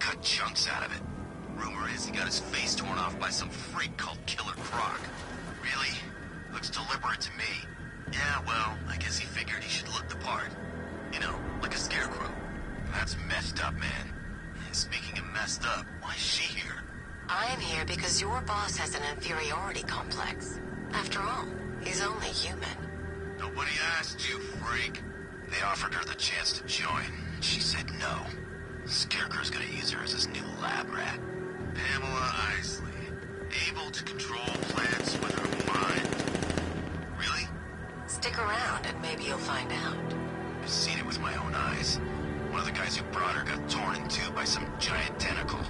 cut chunks out of it. Rumor is he got his face torn off by some freak called Killer Croc. Really? Looks deliberate to me. Yeah, well, I guess he figured he should look the part. You know, like a scarecrow. That's messed up, man. And speaking of messed up, why is she here? I'm here because your boss has an inferiority complex. After all, he's only human. Nobody asked you, freak. They offered her the chance to join. She said no. Scarecrow's gonna use her as his new lab rat. Pamela Isley. Able to control plants with her mind. Really? Stick around and maybe you'll find out. I've seen it with my own eyes. One of the guys who brought her got torn in two by some giant tentacle.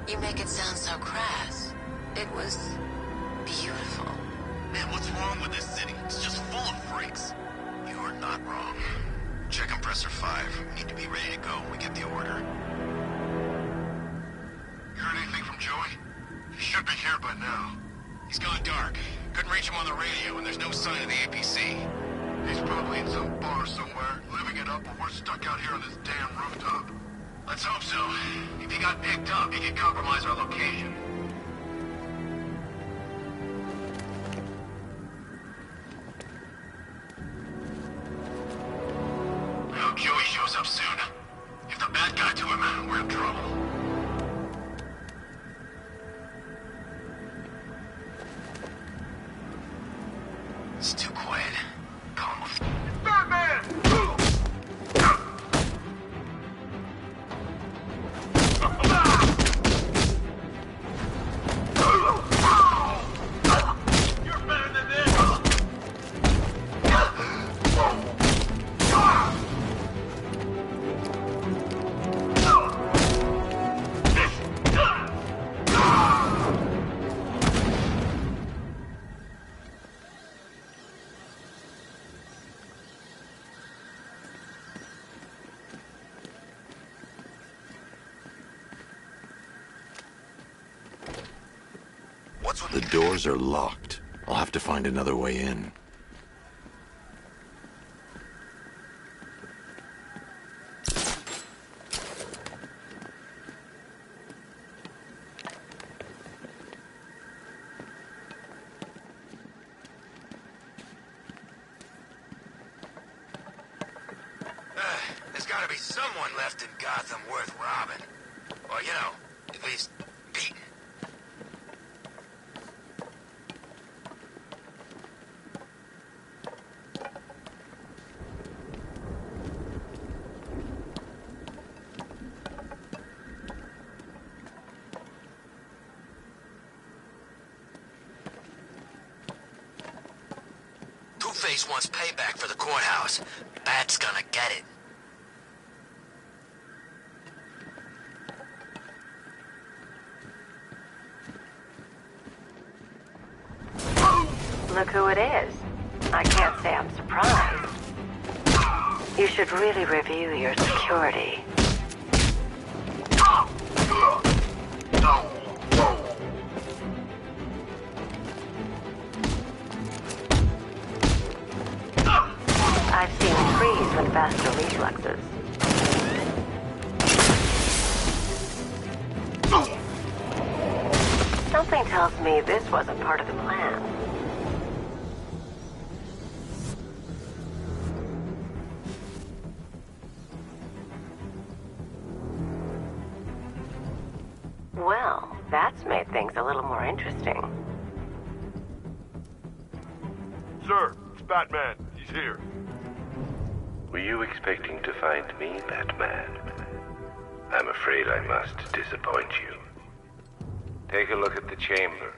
You make it sound so crass. It was beautiful. Man, what's wrong with this city? It's just full of freaks. You are not wrong. Check compressor 5. We need to be ready to go when we get the order. You heard anything from Joey? He should be here by now. He's gone dark. Couldn't reach him on the radio, and there's no sign of the APC. He's probably in some bar somewhere, living it up, but we're stuck out here on this damn rooftop. Let's hope so. If he got picked up, he could compromise our location. I hope Joey shows up soon. If the bat got to him, we're in trouble. It's too quiet. Calm with... Batman! You're better than this! The doors are locked. I'll have to find another way in. There's gotta be someone left in Gotham worth robbing. Or, you know, at least beating. Two-Face wants payback for the courthouse. Bat's gonna get it. Look who it is. I can't say I'm surprised. You should really review your security. I've seen trees with faster reflexes. Something tells me this wasn't part of the plan. Well, that's made things a little more interesting. Sir, it's Batman. He's here. Were you expecting to find me, Batman? I'm afraid I must disappoint you. Take a look at the chamber.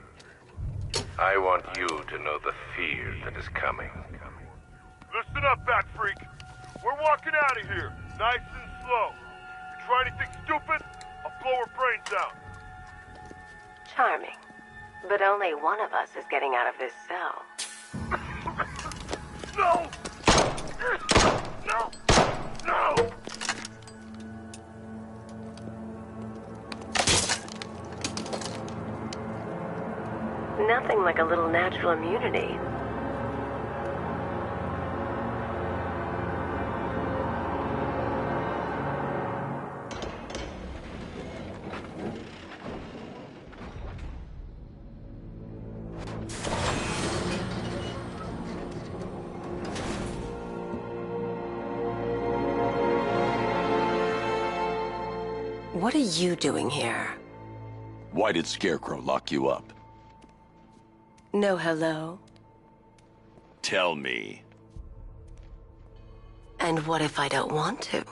I want you to know the fear that is coming. Listen up, Bat Freak. We're walking out of here, nice and slow. You try anything stupid, I'll blow her brains out. Charming. But only one of us is getting out of this cell. No! No! No! Nothing like a little natural immunity. What are you doing here? Why did Scarecrow lock you up? No hello? Tell me. And what if I don't want to?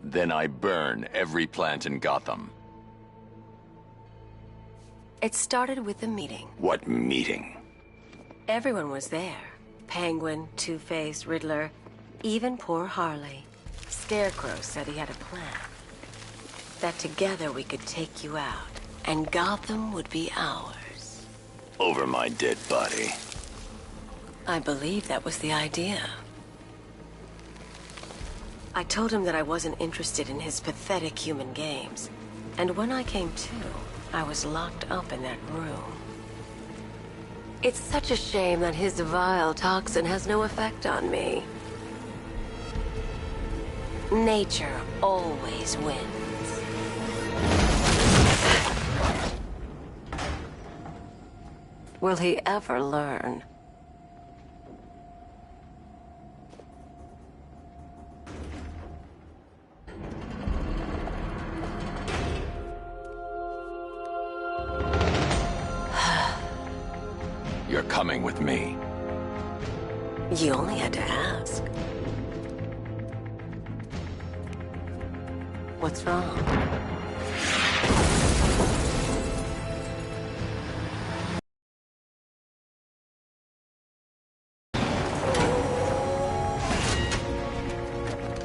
Then I burn every plant in Gotham. It started with a meeting. What meeting? Everyone was there. Penguin, Two-Face, Riddler, even poor Harley. Scarecrow said he had a plan. That together we could take you out, and Gotham would be ours. Over my dead body. I believe that was the idea. I told him that I wasn't interested in his pathetic human games. And when I came to, I was locked up in that room. It's such a shame that his vile toxin has no effect on me. Nature always wins. Will he ever learn? You're coming with me. You only had to ask. What's wrong?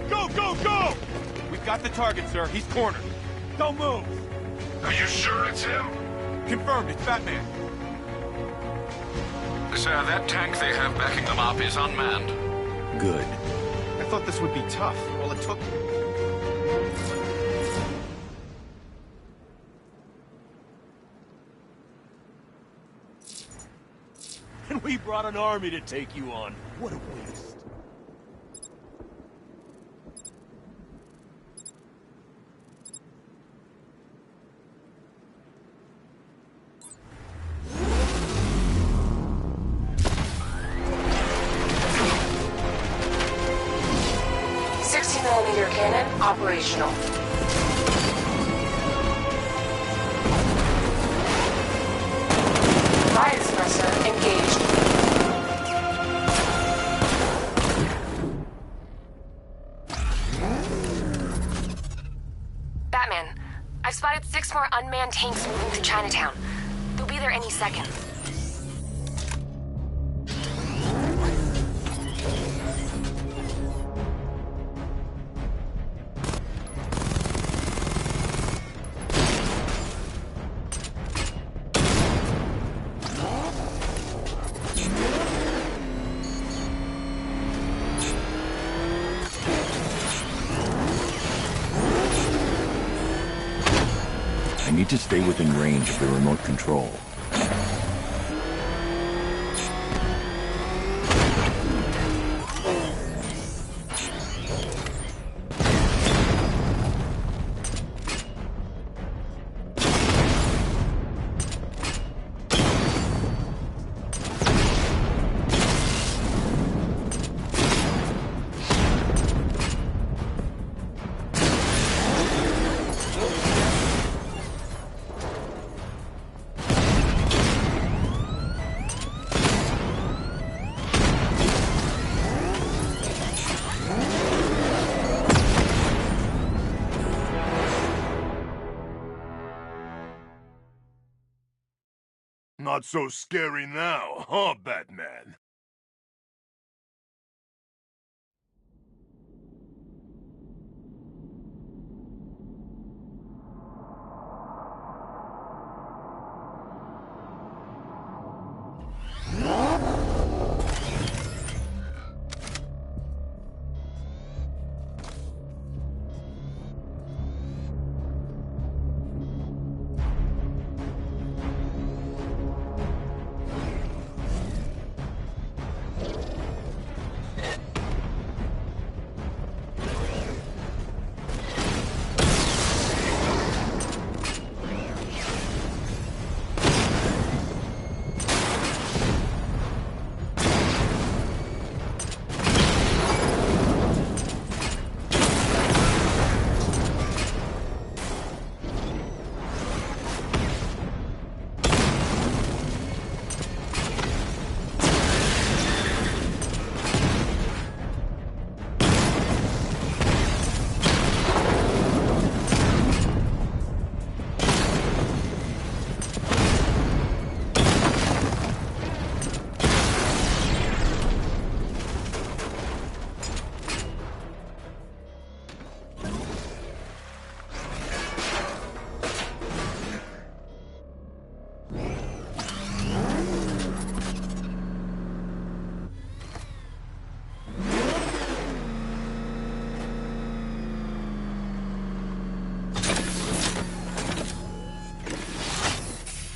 Go, go, go! We've got the target, sir. He's cornered. Don't move. Are you sure it's him? Confirmed, it's Batman. Sir, that tank they have backing them up is unmanned. Good. I thought this would be tough. All it took... And we brought an army to take you on. What a waste. Cannon operational. Fire suppressor engaged. Batman, I've spotted 6 more unmanned tanks moving through Chinatown. They'll be there any second. I need to stay within range of the remote control. Not so scary now, huh, Batman?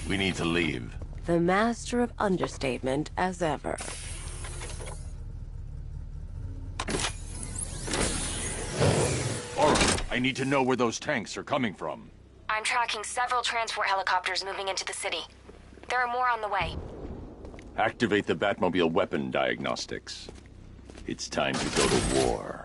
We need to leave. The master of understatement as ever. All right, I need to know where those tanks are coming from. I'm tracking several transport helicopters moving into the city. There are more on the way. Activate the Batmobile weapon diagnostics. It's time to go to war.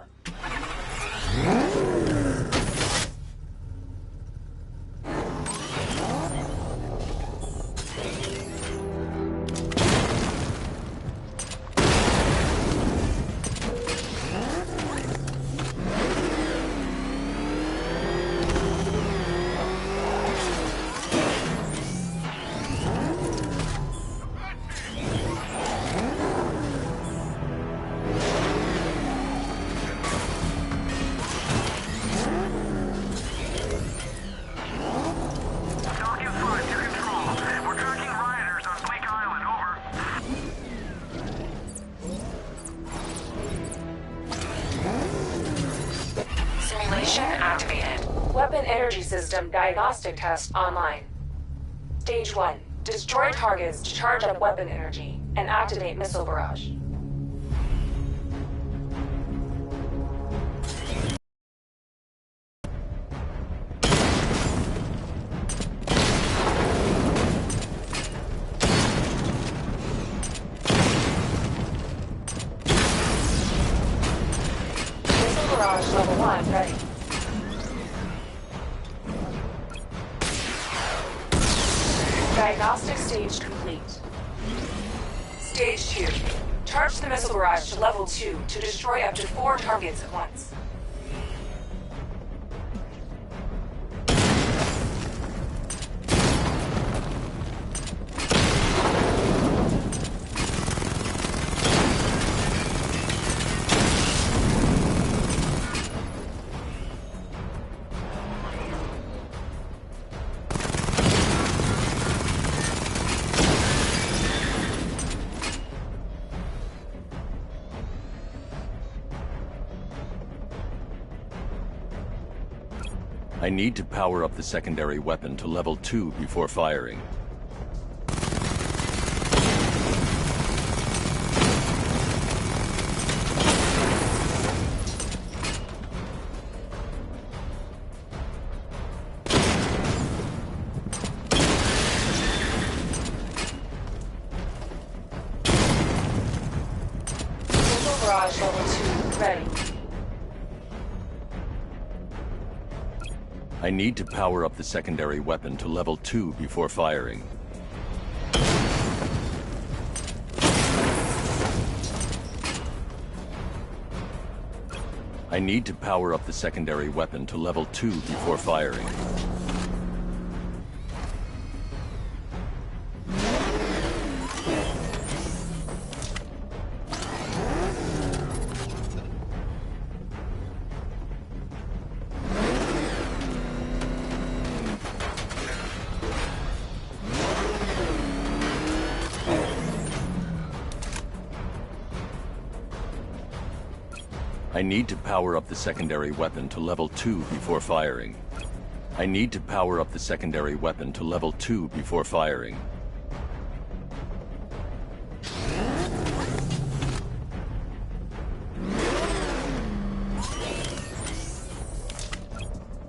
Simulation activated. Weapon energy system diagnostic test online. Stage 1. Destroy targets to charge up weapon energy and activate missile barrage. Missile barrage level 1 ready. Diagnostic stage complete. Stage 2. Charge the missile barrage to level 2 to destroy up to 4 targets at once. I need to power up the secondary weapon to level 2 before firing. Missile barrage level 2 ready. I need to power up the secondary weapon to level 2 before firing. I need to power up the secondary weapon to level 2 before firing. I need to power up the secondary weapon to level 2 before firing. I need to power up the secondary weapon to level 2 before firing.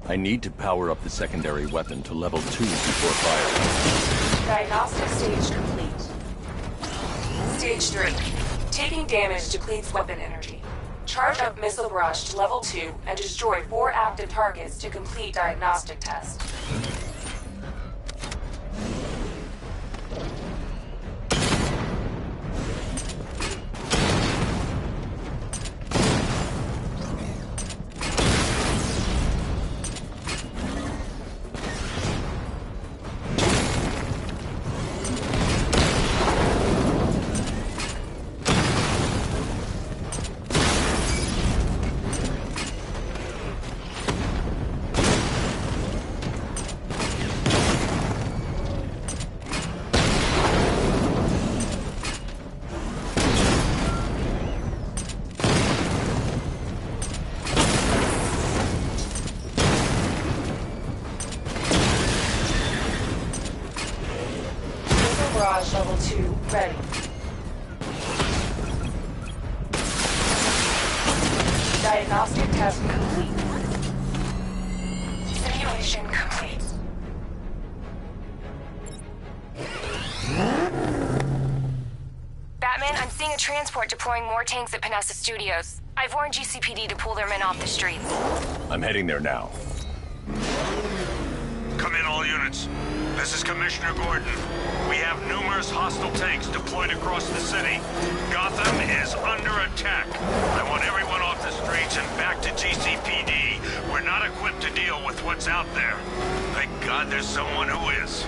I need to power up the secondary weapon to level 2 before firing. Diagnostic stage complete. Stage 3. Taking damage depletes weapon energy. Charge up missile barrage to level 2 and destroy 4 active targets to complete diagnostic test. barrage level 2 ready. Diagnostic test complete. Simulation complete. Batman, I'm seeing a transport deploying more tanks at Panessa Studios. I've warned GCPD to pull their men off the streets. I'm heading there now. Come in, all units. This is Commissioner Gordon. We have numerous hostile tanks deployed across the city. Gotham is under attack. I want everyone off the streets and back to GCPD. We're not equipped to deal with what's out there. Thank God there's someone who is.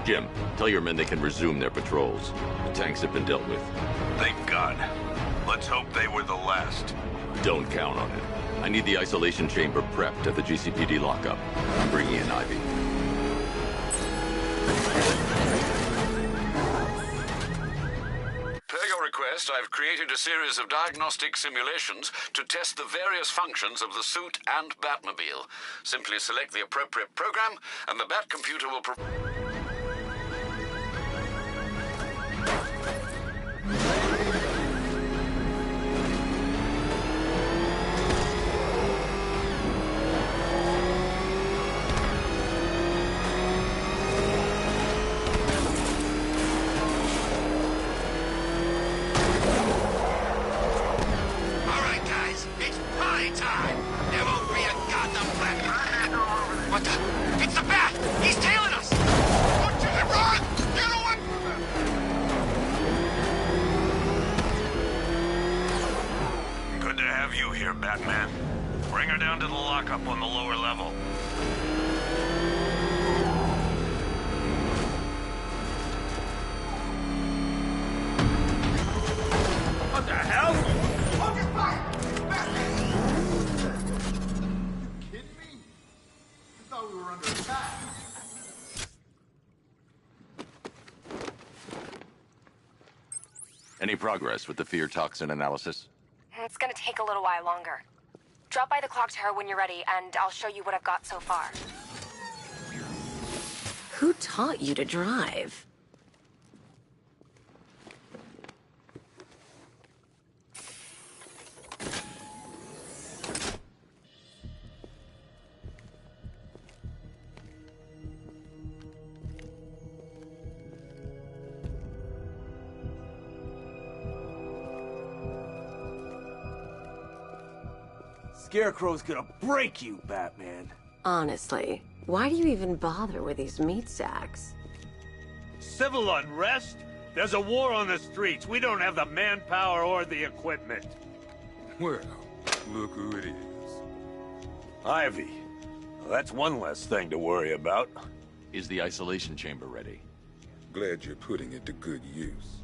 Jim, tell your men they can resume their patrols. The tanks have been dealt with. Thank God. Let's hope they were the last. Don't count on it. I need the isolation chamber prepped at the GCPD lockup. I'm bringing in Ivy. Per your request, I've created a series of diagnostic simulations to test the various functions of the suit and Batmobile. Simply select the appropriate program, and the Bat computer will Batman. Bring her down to the lockup on the lower level. What the hell? Hold your fire! You kidding me? I thought we were under attack. Any progress with the fear toxin analysis? It's gonna take a little while longer. Drop by the clock tower when you're ready, and I'll show you what I've got so far. Who taught you to drive? Scarecrow's gonna break you, Batman. Honestly, why do you even bother with these meat sacks? Civil unrest? There's a war on the streets. We don't have the manpower or the equipment. Well, look who it is. Ivy. Well, that's one less thing to worry about. Is the isolation chamber ready? Glad you're putting it to good use.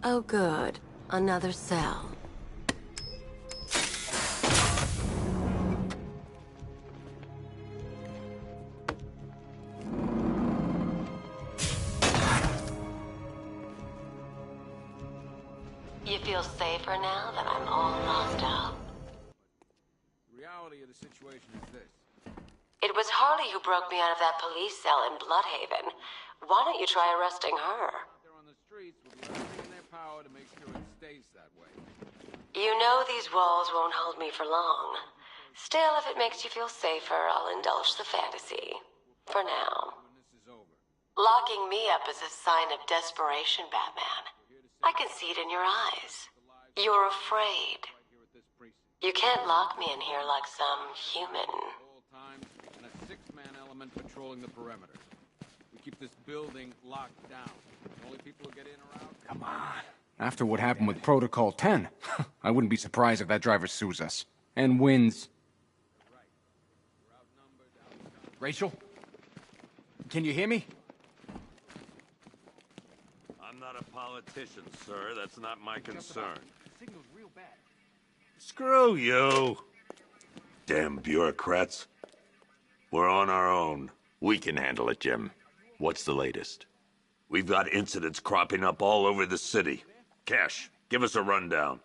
Oh good. Another cell. You feel safer now that I'm all locked up? The reality of the situation is this. It was Harley who broke me out of that police cell in Bloodhaven. Why don't you try arresting her? They're on the streets with the army and their power to make sure it stays that way. You know these walls won't hold me for long. Still, if it makes you feel safer, I'll indulge the fantasy. For now. Locking me up is a sign of desperation, Batman. I can see it in your eyes. You're afraid. You can't lock me in here like some human. And a six-man element patrolling the perimeter. We keep this building locked down. The only people who get in or out... Come on. After what happened with Protocol 10, I wouldn't be surprised if that driver sues us. And wins. Rachel? Can you hear me? I'm not a politician, sir. That's not my concern. The signal's real bad. Screw you! Damn bureaucrats. We're on our own. We can handle it, Jim. What's the latest? We've got incidents cropping up all over the city. Cash, give us a rundown.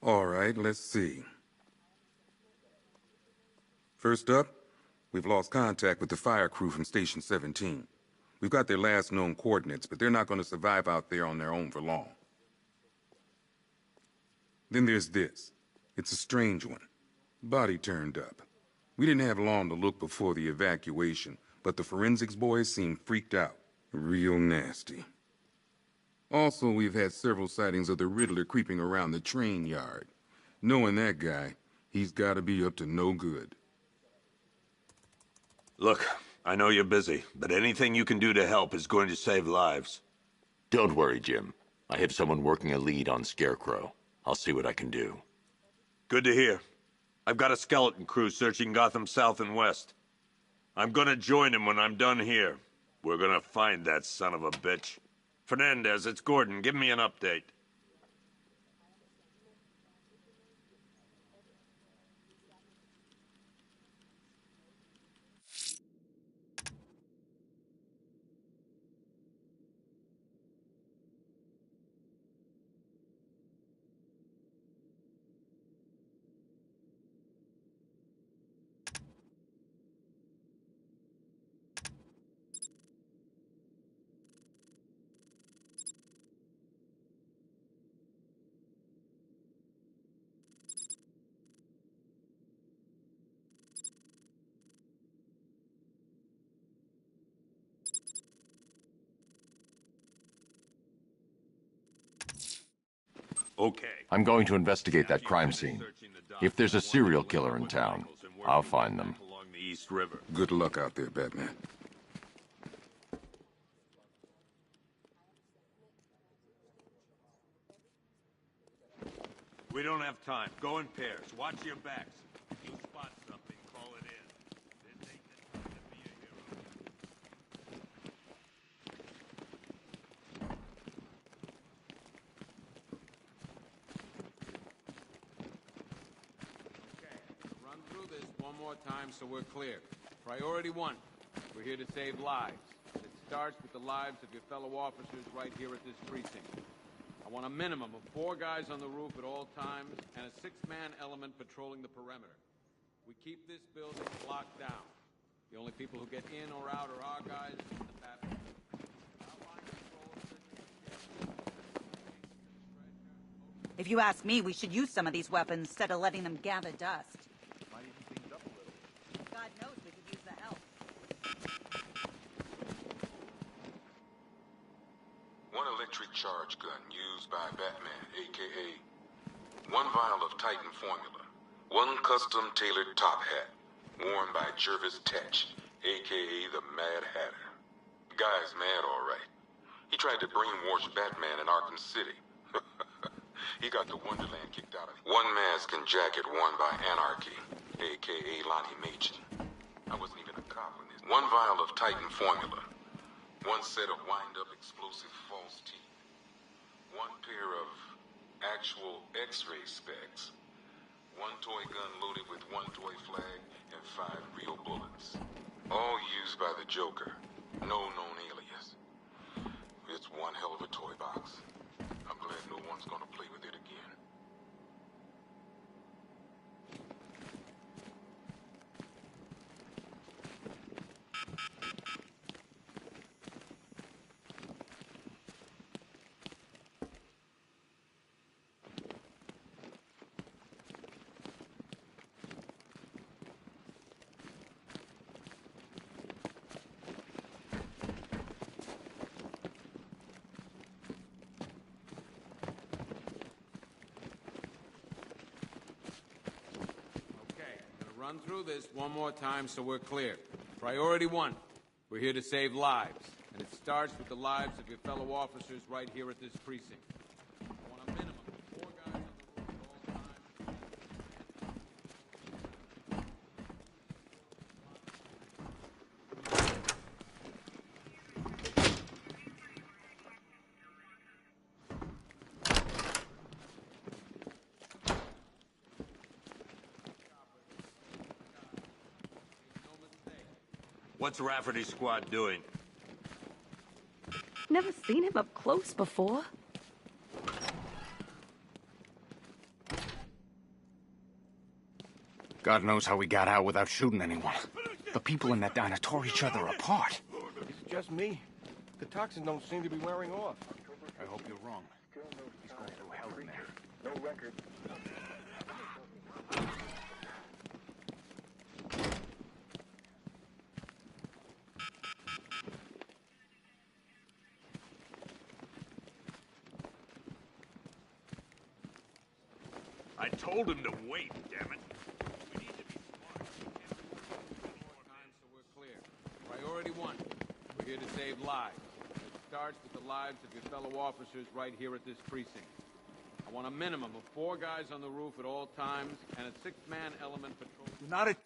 All right, let's see. First up, we've lost contact with the fire crew from Station 17. We've got their last known coordinates, but they're not going to survive out there on their own for long. Then there's this. It's a strange one. Body turned up. We didn't have long to look before the evacuation, but the forensics boys seemed freaked out. Real nasty. Also, we've had several sightings of the Riddler creeping around the train yard. Knowing that guy, he's got to be up to no good. Look, I know you're busy, but anything you can do to help is going to save lives. Don't worry, Jim. I have someone working a lead on Scarecrow. I'll see what I can do. Good to hear. I've got a skeleton crew searching Gotham South and West. I'm gonna join him when I'm done here. We're gonna find that son of a bitch. Fernandez, it's Gordon. Give me an update. Okay. I'm going to investigate that crime scene. If there's a serial killer in town, I'll find them. Along the East River. Good luck out there, Batman. We don't have time. Go in pairs. Watch your backs. If you spot something, call it in. Then take the time to be a hero. Okay, run through this one more time so we're clear. Priority 1, we're here to save lives. It starts with the lives of your fellow officers right here at this precinct. I want a minimum of 4 guys on the roof at all times and a 6-man element patrolling the perimeter. We keep this building locked down. The only people who get in or out are our guys and the Batman. If you ask me, we should use some of these weapons instead of letting them gather dust. Might even things up a little. God knows we could use the help. One electric charge gun used by Batman, a.k.a. 1 vial of Titan formula. 1 custom-tailored top hat, worn by Jervis Tetch, a.k.a. the Mad Hatter. The guy's mad, all right. He tried to brainwash Batman in Arkham City. He got the Wonderland kicked out of him. 1 mask and jacket worn by Anarchy, a.k.a. Lonnie Machen. I wasn't even a cop when this. 1 vial of Titan formula. 1 set of wind-up explosive false teeth. 1 pair of actual X-ray specs. 1 toy gun loaded with 1 toy flag and 5 real bullets. All used by the Joker. No known alias. It's one hell of a toy box. I'm glad no one's gonna play with it again. run through this one more time so we're clear. Priority 1, we're here to save lives. And it starts with the lives of your fellow officers right here at this precinct. I want a minimum of 4 guys on the roof at all times. What's Rafferty's squad doing? Never seen him up close before. God knows how we got out without shooting anyone. The people in that diner tore each other apart. It's just me. The toxins don't seem to be wearing off. I hope you're wrong. He's going through hell in there. No record. I told him to wait, damn it. We need to be smart. One more time so we're clear. Priority 1, we're here to save lives. It starts with the lives of your fellow officers right here at this precinct. I want a minimum of 4 guys on the roof at all times and a 6-man element patrol. Not a...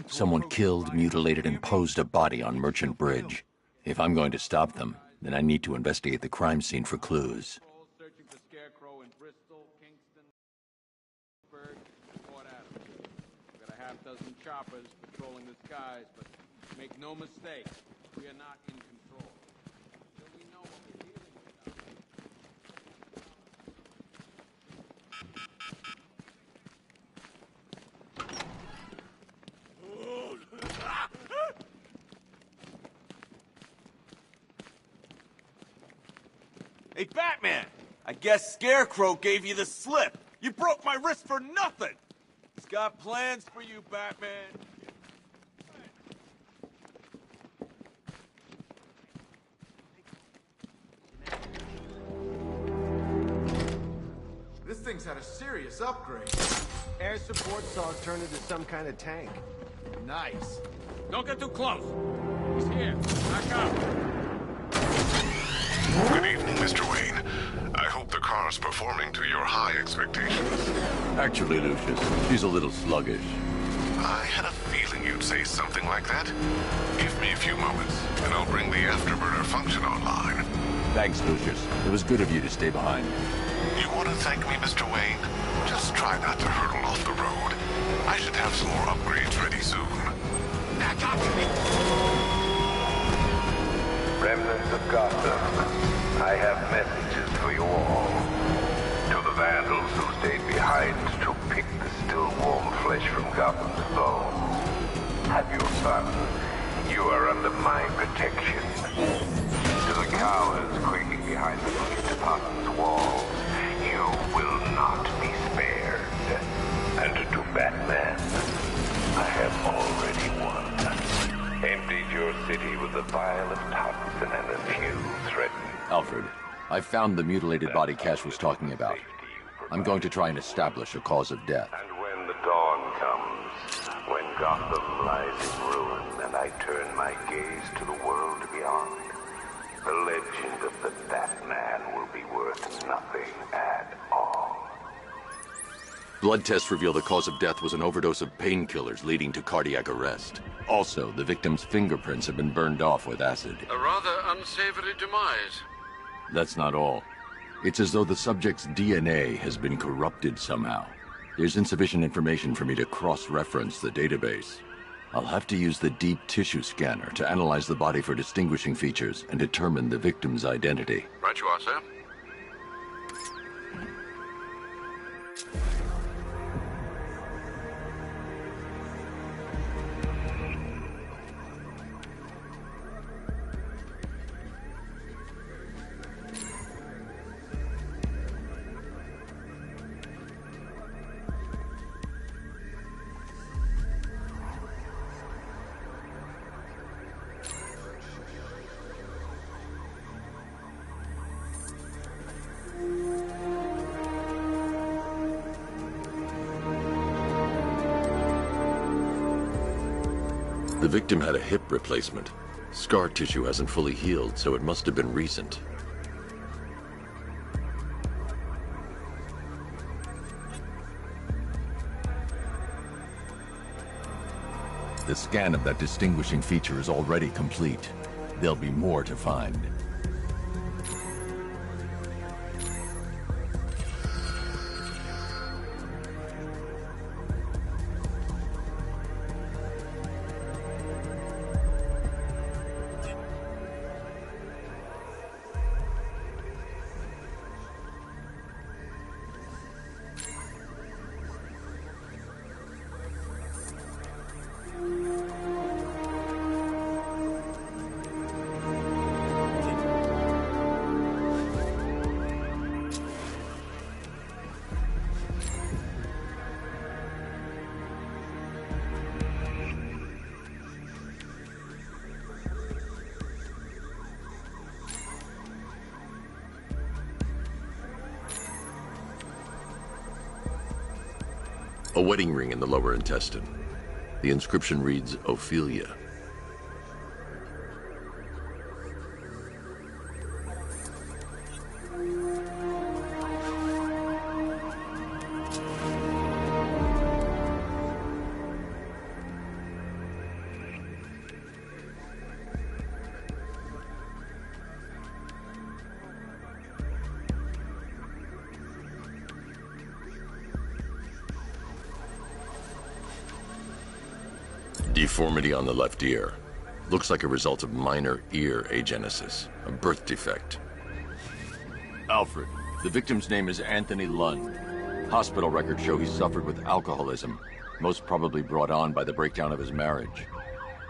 Someone killed, mutilated, and posed a body on Merchant Bridge. If I'm going to stop them, then I need to investigate the crime scene for clues. Searching for Scarecrow in Bristol, Kingston, Pittsburgh, and Port Adams. We've got a half-dozen choppers patrolling the skies, but make no mistake, we are not in control. So we know what we're dealing with. Hey, Batman! I guess Scarecrow gave you the slip. You broke my wrist for nothing! He's got plans for you, Batman. This thing's had a serious upgrade. Air support saw it turn into some kind of tank. Nice. Don't get too close. He's here. Knock out. Good evening, Mr. Wayne. I hope the car's performing to your high expectations. Actually, Lucius, she's a little sluggish. I had a feeling you'd say something like that. Give me a few moments, and I'll bring the afterburner function online. Thanks, Lucius. It was good of you to stay behind. You want to thank me, Mr. Wayne? Just try not to hurtle off the road. I should have some more upgrades ready soon. Back up to me! Remnants of Gotham, I have messages for you all. To the vandals who stayed behind to pick the still warm flesh from Gotham's bones. Have your fun. You are under my protection. To the cowards quaking behind the police department's walls, you will not be spared. And to Batman, I have already won. Emptied your city with a vial of toxin and a few threatened. Alfred, I found the mutilated body Cash was talking about. I'm going to try and establish a cause of death. And when the dawn comes, when Gotham lies in ruin and I turn my gaze to the world beyond, the legend of the Batman will be worth nothing at all. Blood tests reveal the cause of death was an overdose of painkillers leading to cardiac arrest. Also, the victim's fingerprints have been burned off with acid. A rather unsavory demise. That's not all. It's as though the subject's DNA has been corrupted somehow. There's insufficient information for me to cross-reference the database. I'll have to use the deep tissue scanner to analyze the body for distinguishing features and determine the victim's identity. Right you are, sir. The victim had a hip replacement. Scar tissue hasn't fully healed, so it must have been recent. The scan of that distinguishing feature is already complete. There'll be more to find. A wedding ring in the lower intestine. The inscription reads, Ophelia. Deformity on the left ear. Looks like a result of minor ear agenesis, a birth defect. Alfred, the victim's name is Anthony Lund. Hospital records show he suffered with alcoholism, most probably brought on by the breakdown of his marriage.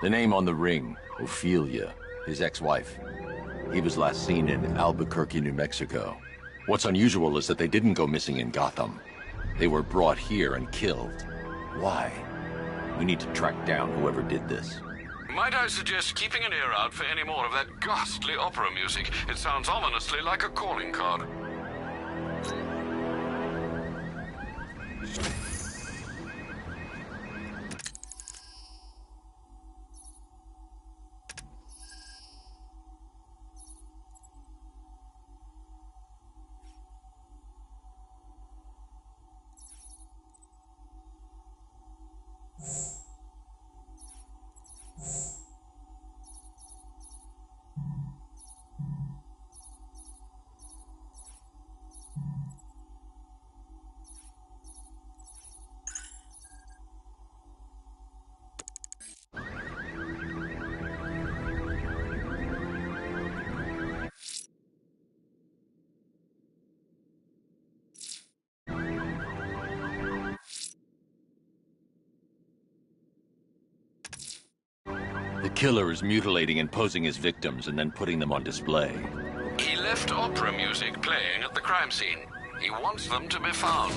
The name on the ring, Ophelia, his ex-wife. He was last seen in Albuquerque, New Mexico. What's unusual is that they didn't go missing in Gotham. They were brought here and killed. Why? We need to track down whoever did this. Might I suggest keeping an ear out for any more of that ghastly opera music? It sounds ominously like a calling card. The killer is mutilating and posing as victims and then putting them on display. He left opera music playing at the crime scene. He wants them to be found.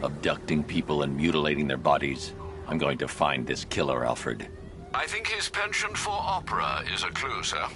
Abducting people and mutilating their bodies. I'm going to find this killer, Alfred. I think his penchant for opera is a clue, sir.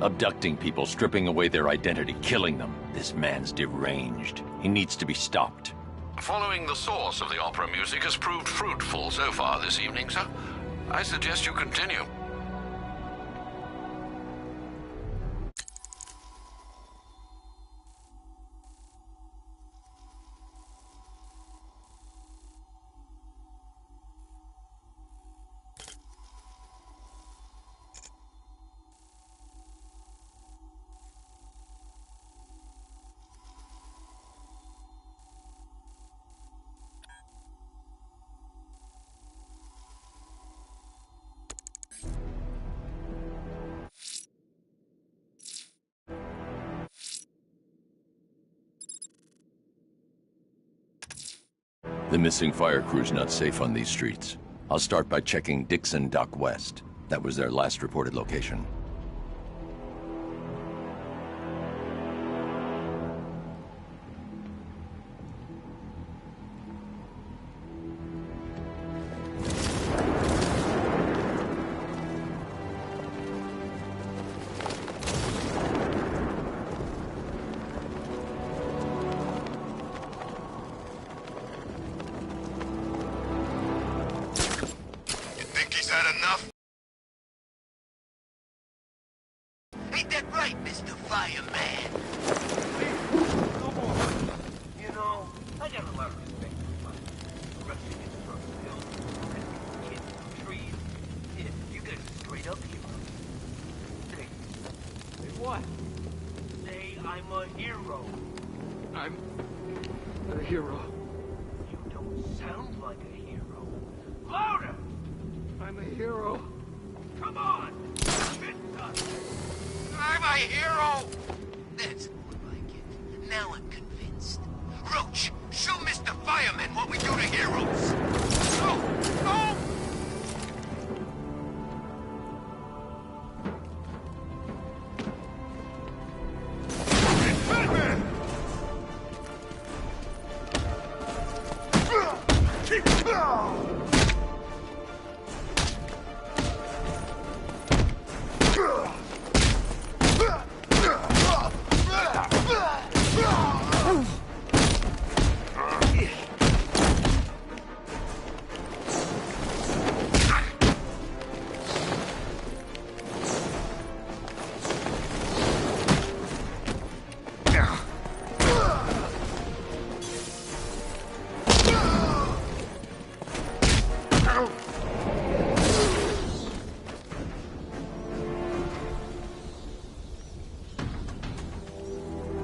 Abducting people, stripping away their identity, killing them. This man's deranged. He needs to be stopped. Following the source of the opera music has proved fruitful so far this evening, sir. I suggest you continue. The missing fire crew's not safe on these streets. I'll start by checking Dixon Dock West. That was their last reported location. Ain't that right, Mr. Fireman? You know, I got a lot of respect for my rushing in from the hills, rescuing kids from trees. Yeah, you guys are straight up heroes. Say what? Say I'm a hero. I'm a hero. You don't sound like a hero. Louder! I'm a hero. Come on! I'm a hero! That's more like it. Now I'm convinced. Roach, show Mr. Fireman what we do to heroes! Go! Go! Batman!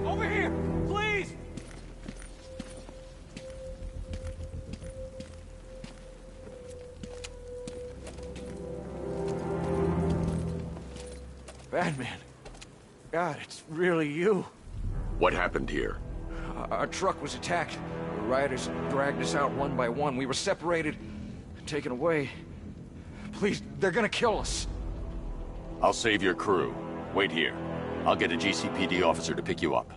Over here, please! Batman. God, it's really you. What happened here? Our truck was attacked. The rioters dragged us out one by one. We were separated and taken away. Please, they're gonna kill us. I'll save your crew. Wait here. I'll get a GCPD officer to pick you up.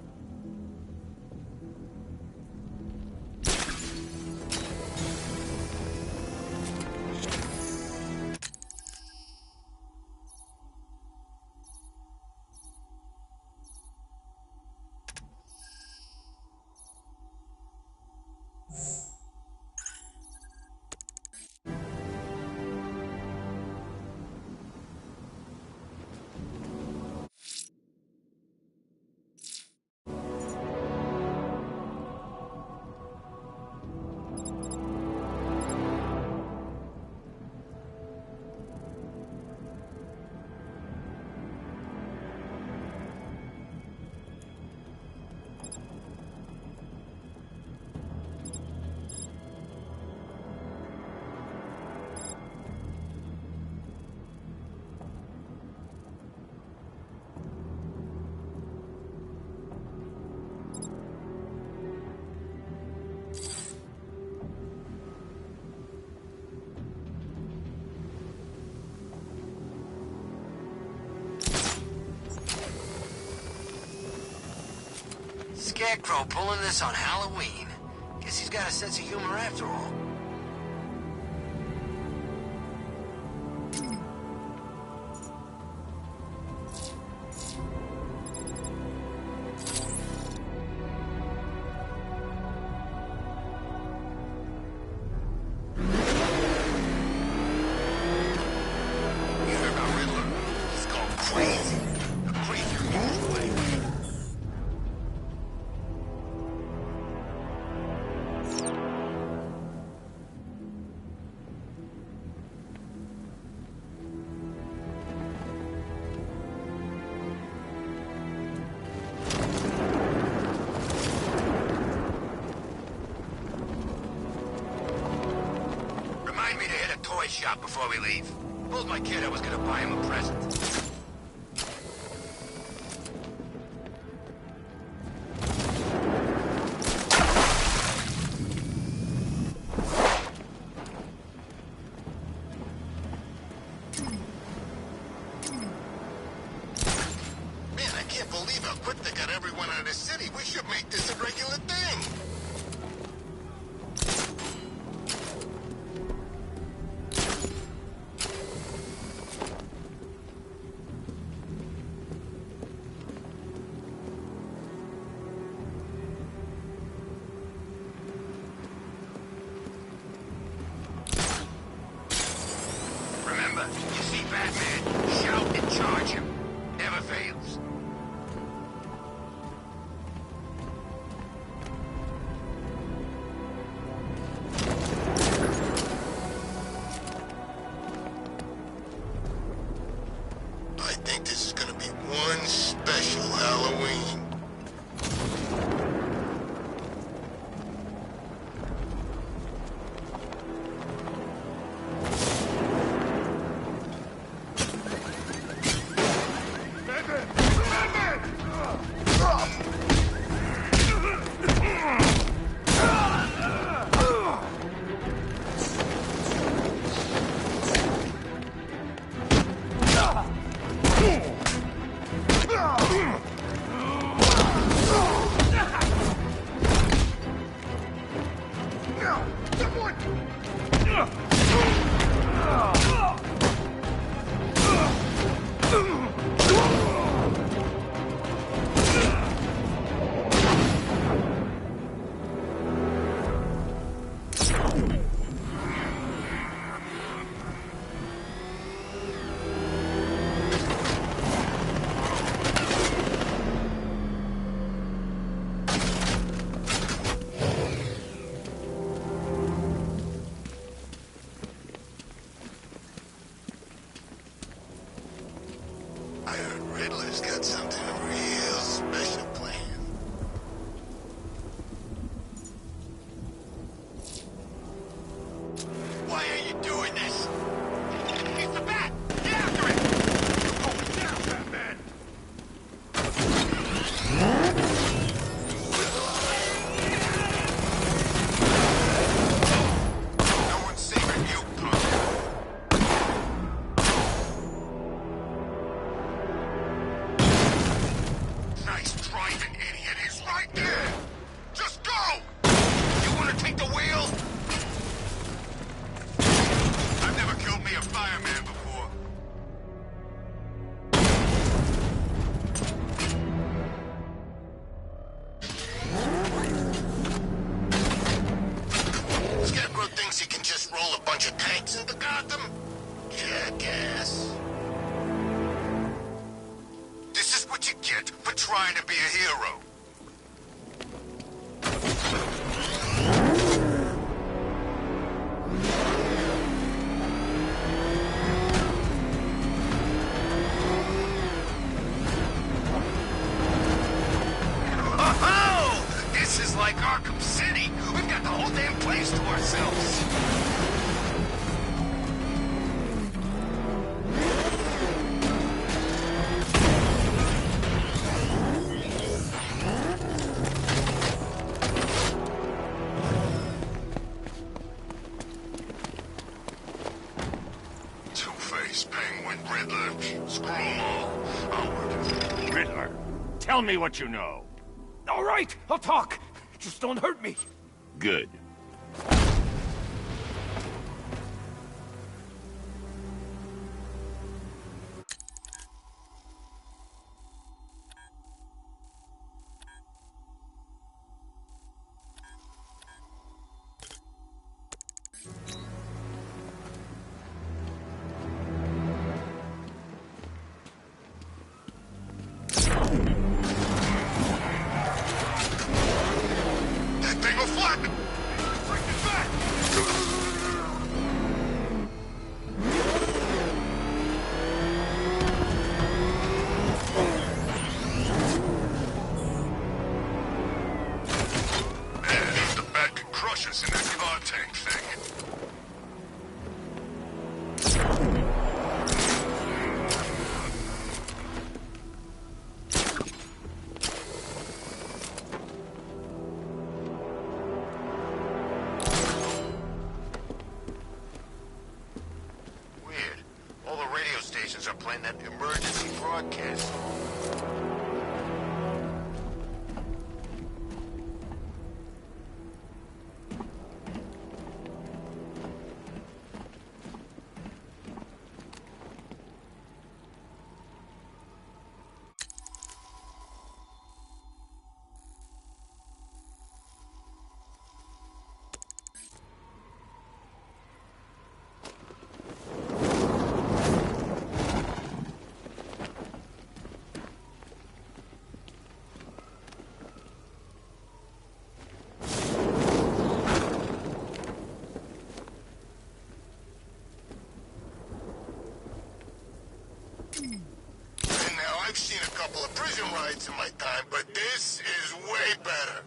Scarecrow pulling this on Halloween. Guess he's got a sense of humor after all. remind me to hit a toy shop before we leave. Told my kid I was gonna buy him a present. Man, I can't believe how quick they got everyone out of the city. We should make this a regular thing. Remember, you see Batman, shout and charge him. Never fails. I think this is gonna be one special Halloween. I heard Riddler's got something real special planned. Why are you doing this? It's the Bat! Get after it! Oh, down, Batman! No one's saving you, punk. Nice driving, idiot. He's right there. Just go! You want to take the wheel? I've never killed me a fireman before. Scarecrow thinks he can just roll a bunch of tanks into Gotham? Jackass. This is what you get for trying to be a hero. Oh, this is like Arkham City. We've got the whole damn place to ourselves. Two-Face, Penguin, Riddler, screw 'em all. Onward. Riddler, tell me what you know. All right, I'll talk. Just don't hurt me. Good. That thing will flatten. find that emergency broadcast. I've seen a couple of prison rides in my time, but this is way better.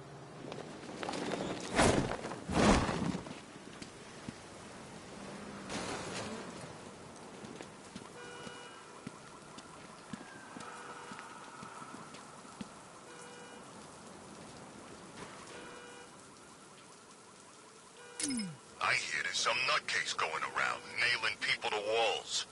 I hear there's some nutcase going around, nailing people to walls.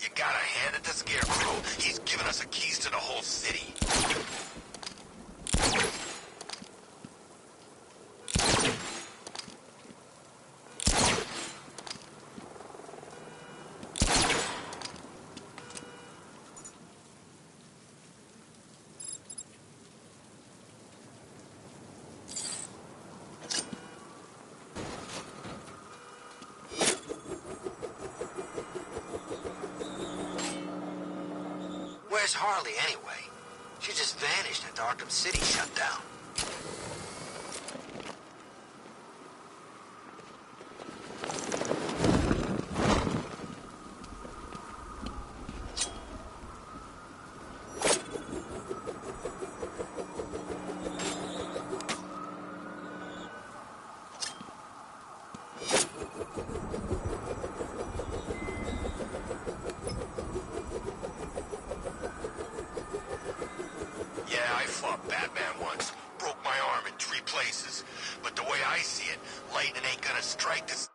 You gotta hand it to Scarecrow. He's given us the keys to the whole city. Where's Harley, anyway? She just vanished after Arkham City shut down. Yeah, I fought Batman once. Broke my arm in 3 places. But the way I see it, lightning ain't gonna strike this...